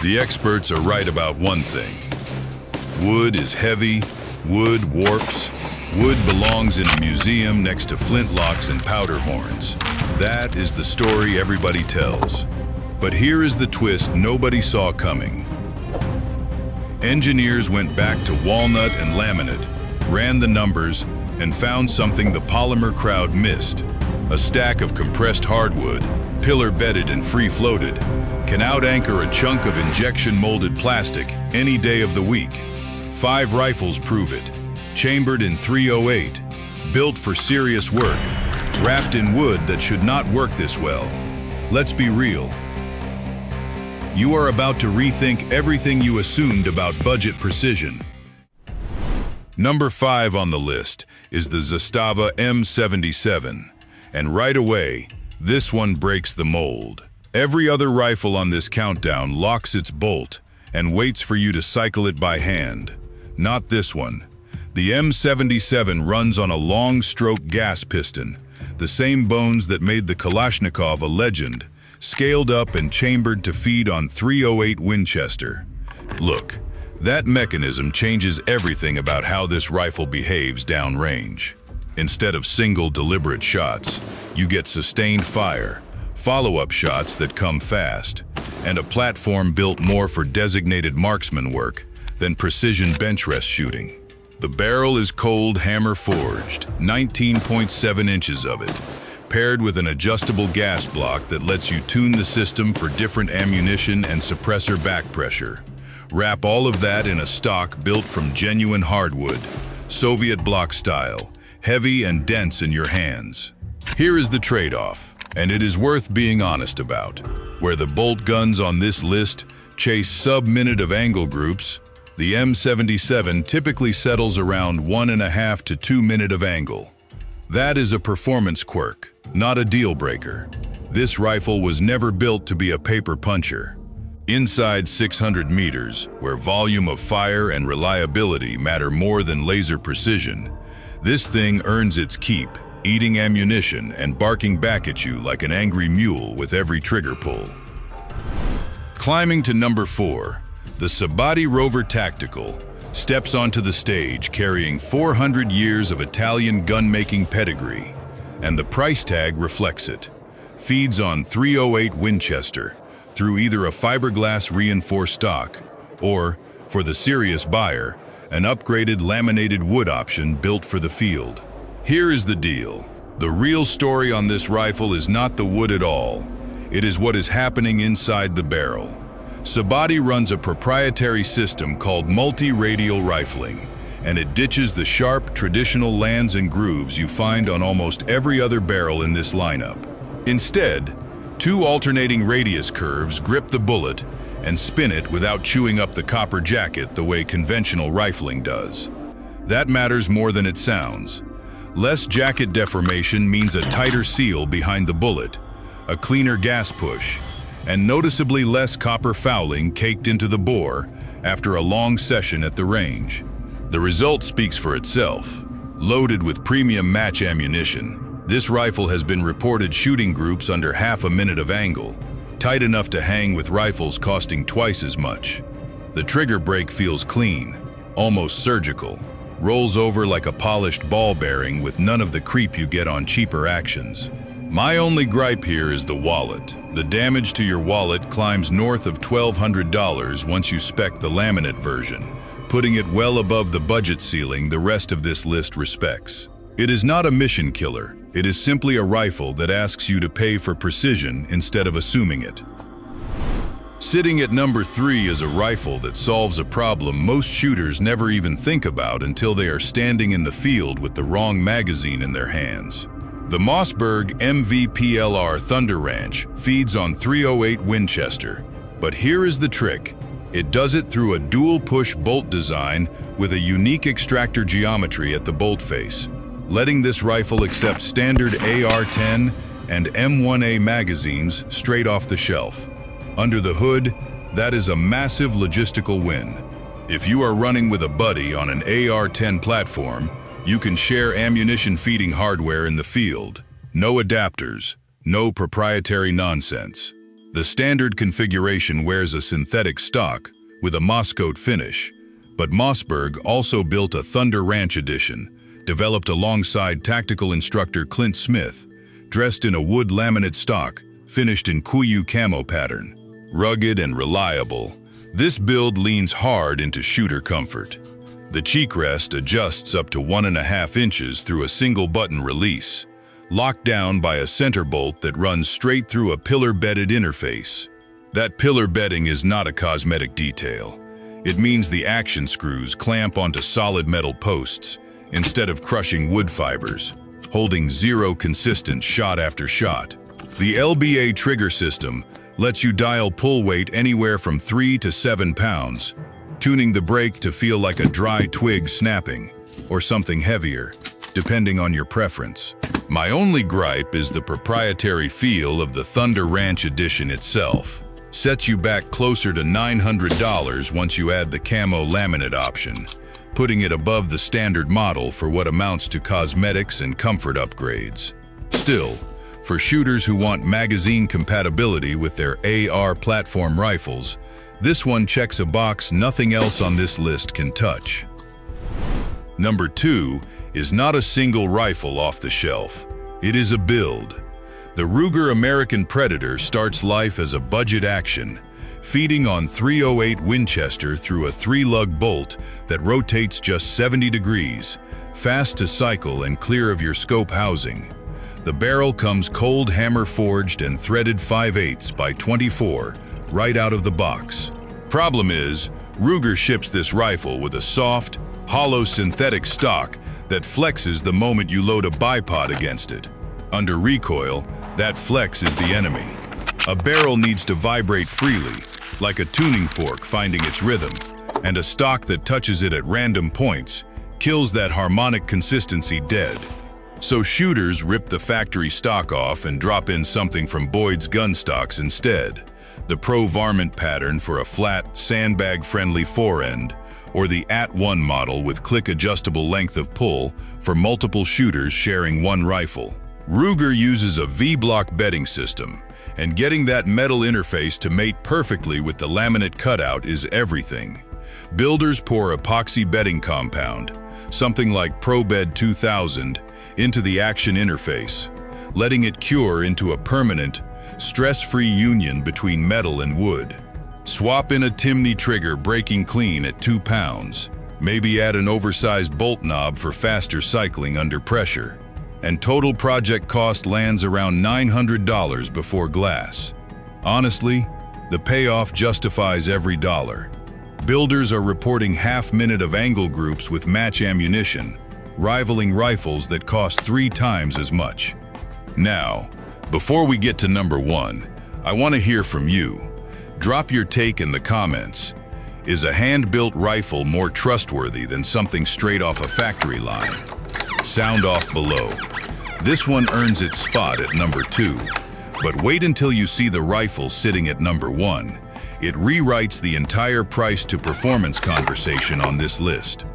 The experts are right about one thing. Wood is heavy, wood warps, wood belongs in a museum next to flintlocks and powder horns. That is the story everybody tells. But here is the twist nobody saw coming. Engineers went back to walnut and laminate, ran the numbers, and found something the polymer crowd missed. A stack of compressed hardwood, pillar-bedded and free-floated, can out-anchor a chunk of injection-molded plastic any day of the week. 5 rifles prove it. Chambered in 308, built for serious work, wrapped in wood that should not work this well. Let's be real. You are about to rethink everything you assumed about budget precision. Number 5 on the list is the Zastava M77. And right away, this one breaks the mold. Every other rifle on this countdown locks its bolt and waits for you to cycle it by hand. Not this one. The M77 runs on a long-stroke gas piston, the same bones that made the Kalashnikov a legend, scaled up and chambered to feed on 308 Winchester. Look, that mechanism changes everything about how this rifle behaves downrange. Instead of single deliberate shots, you get sustained fire, follow-up shots that come fast, and a platform built more for designated marksman work than precision bench rest shooting. The barrel is cold hammer forged, 19.7 inches of it, paired with an adjustable gas block that lets you tune the system for different ammunition and suppressor back pressure. Wrap all of that in a stock built from genuine hardwood, Soviet block style, heavy and dense in your hands. Here is the trade-off, and it is worth being honest about. Where the bolt guns on this list chase sub-minute of angle groups, the M77 typically settles around 1.5 to 2 minutes of angle. That is a performance quirk, not a deal breaker. This rifle was never built to be a paper puncher. Inside 600 meters, where volume of fire and reliability matter more than laser precision, this thing earns its keep, eating ammunition and barking back at you like an angry mule with every trigger pull. Climbing to number 4, the Sabatti Rover Tactical steps onto the stage carrying 400 years of Italian gun-making pedigree, and the price tag reflects it. Feeds on 308 Winchester through either a fiberglass reinforced stock or, for the serious buyer, an upgraded laminated wood option built for the field. Here is the deal. The real story on this rifle is not the wood at all. It is what is happening inside the barrel. Sabatti runs a proprietary system called multi-radial rifling, and it ditches the sharp, traditional lands and grooves you find on almost every other barrel in this lineup. Instead, 2 alternating radius curves grip the bullet and spin it without chewing up the copper jacket the way conventional rifling does. That matters more than it sounds. Less jacket deformation means a tighter seal behind the bullet, a cleaner gas push, and noticeably less copper fouling caked into the bore after a long session at the range. The result speaks for itself. Loaded with premium match ammunition, this rifle has been reported shooting groups under half a minute of angle, tight enough to hang with rifles costing twice as much. The trigger brake feels clean, almost surgical, rolls over like a polished ball bearing with none of the creep you get on cheaper actions. My only gripe here is the wallet. The damage to your wallet climbs north of $1,200 once you spec the laminate version, putting it well above the budget ceiling the rest of this list respects. It is not a mission killer. It is simply a rifle that asks you to pay for precision instead of assuming it. Sitting at number 3 is a rifle that solves a problem most shooters never even think about until they are standing in the field with the wrong magazine in their hands. The Mossberg MVPLR Thunder Ranch feeds on 308 Winchester, but here is the trick. It does it through a dual-push bolt design with a unique extractor geometry at the bolt face, letting this rifle accept standard AR-10 and M1A magazines straight off the shelf. Under the hood, that is a massive logistical win. If you are running with a buddy on an AR-10 platform, you can share ammunition feeding hardware in the field. No adapters, no proprietary nonsense. The standard configuration wears a synthetic stock with a Mosscoat finish, but Mossberg also built a Thunder Ranch edition, developed alongside tactical instructor Clint Smith, dressed in a wood laminate stock, finished in Kuyu camo pattern. Rugged and reliable, this build leans hard into shooter comfort. The cheek rest adjusts up to 1.5 inches through a single button release, locked down by a center bolt that runs straight through a pillar-bedded interface. That pillar bedding is not a cosmetic detail. It means the action screws clamp onto solid metal posts instead of crushing wood fibers, holding zero consistent shot after shot. The LBA trigger system lets you dial pull weight anywhere from 3 to 7 pounds, tuning the brake to feel like a dry twig snapping, or something heavier, depending on your preference. My only gripe is the proprietary feel of the Thunder Ranch edition itself. Sets you back closer to $900 once you add the camo laminate option, putting it above the standard model for what amounts to cosmetics and comfort upgrades. Still, for shooters who want magazine compatibility with their AR platform rifles, this one checks a box nothing else on this list can touch. Number 2 is not a single rifle off the shelf. It is a build. The Ruger American Predator starts life as a budget action, feeding on .308 Winchester through a 3-lug bolt that rotates just 70 degrees, fast to cycle and clear of your scope housing. The barrel comes cold hammer forged and threaded 5/8 by 24 right out of the box. Problem is, Ruger ships this rifle with a soft, hollow synthetic stock that flexes the moment you load a bipod against it. Under recoil, that flex is the enemy. A barrel needs to vibrate freely, like a tuning fork finding its rhythm, and a stock that touches it at random points kills that harmonic consistency dead. So shooters rip the factory stock off and drop in something from Boyds gun stocks instead. The Pro Varmint pattern for a flat, sandbag-friendly forend, or the @1 model with click-adjustable length of pull for multiple shooters sharing one rifle. Ruger uses a V-block bedding system, and getting that metal interface to mate perfectly with the laminate cutout is everything. Builders pour epoxy bedding compound, something like ProBed 2000, into the action interface, letting it cure into a permanent, stress-free union between metal and wood. Swap in a Timney trigger breaking clean at 2 pounds. Maybe add an oversized bolt knob for faster cycling under pressure. And total project cost lands around $900 before glass. Honestly, the payoff justifies every dollar. Builders are reporting half-minute of angle groups with match ammunition, rivaling rifles that cost 3 times as much. Now, before we get to number 1, I want to hear from you. Drop your take in the comments. Is a hand-built rifle more trustworthy than something straight off a factory line? Sound off below. This one earns its spot at number 2, but wait until you see the rifle sitting at number 1. It rewrites the entire price to performance conversation on this list.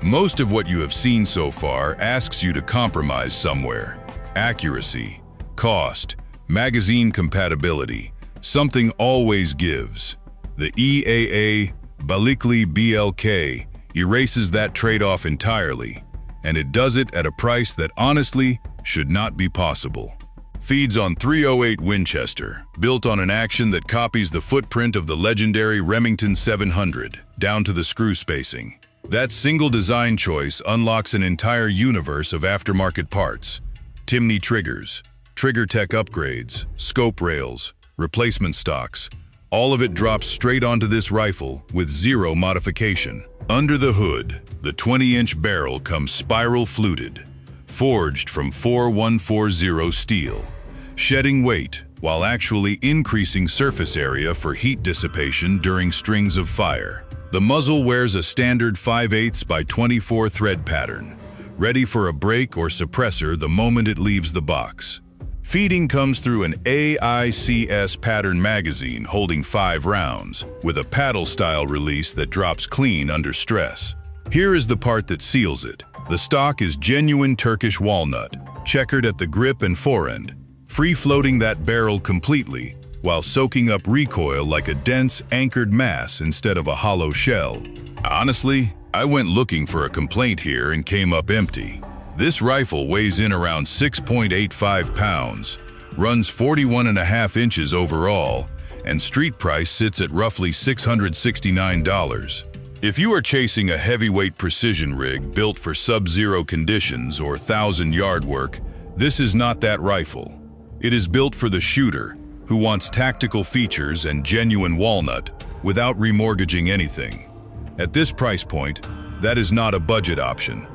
Most of what you have seen so far asks you to compromise somewhere. Accuracy, cost, magazine compatibility, something always gives. The EAA Balikli BLK erases that trade-off entirely, and it does it at a price that honestly should not be possible. Feeds on .308 Winchester, built on an action that copies the footprint of the legendary Remington 700, down to the screw spacing. That single design choice unlocks an entire universe of aftermarket parts. Timney triggers, trigger tech upgrades, scope rails, replacement stocks. All of it drops straight onto this rifle with zero modification. Under the hood, the 20-inch barrel comes spiral fluted, forged from 4140 steel, shedding weight while actually increasing surface area for heat dissipation during strings of fire. The muzzle wears a standard 5/8 by 24 thread pattern, ready for a break or suppressor the moment it leaves the box. Feeding comes through an AICS pattern magazine holding 5 rounds, with a paddle-style release that drops clean under stress. Here is the part that seals it. The stock is genuine Turkish walnut, checkered at the grip and forend, free-floating that barrel completely while soaking up recoil like a dense, anchored mass instead of a hollow shell. Honestly, I went looking for a complaint here and came up empty. This rifle weighs in around 6.85 pounds, runs 41.5 inches overall, and street price sits at roughly $669. If you are chasing a heavyweight precision rig built for sub-zero conditions or 1,000-yard work, this is not that rifle. It is built for the shooter who wants tactical features and genuine walnut without remortgaging anything. At this price point, that is not a budget option.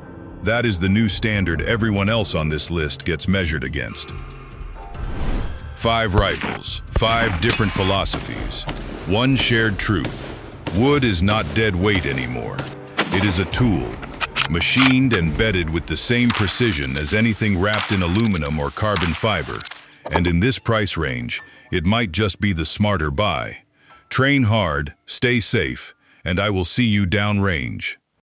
That is the new standard everyone else on this list gets measured against. 5 rifles, 5 different philosophies, 1 shared truth. Wood is not dead weight anymore. It is a tool, machined and bedded with the same precision as anything wrapped in aluminum or carbon fiber. And in this price range, it might just be the smarter buy. Train hard, stay safe, and I will see you downrange.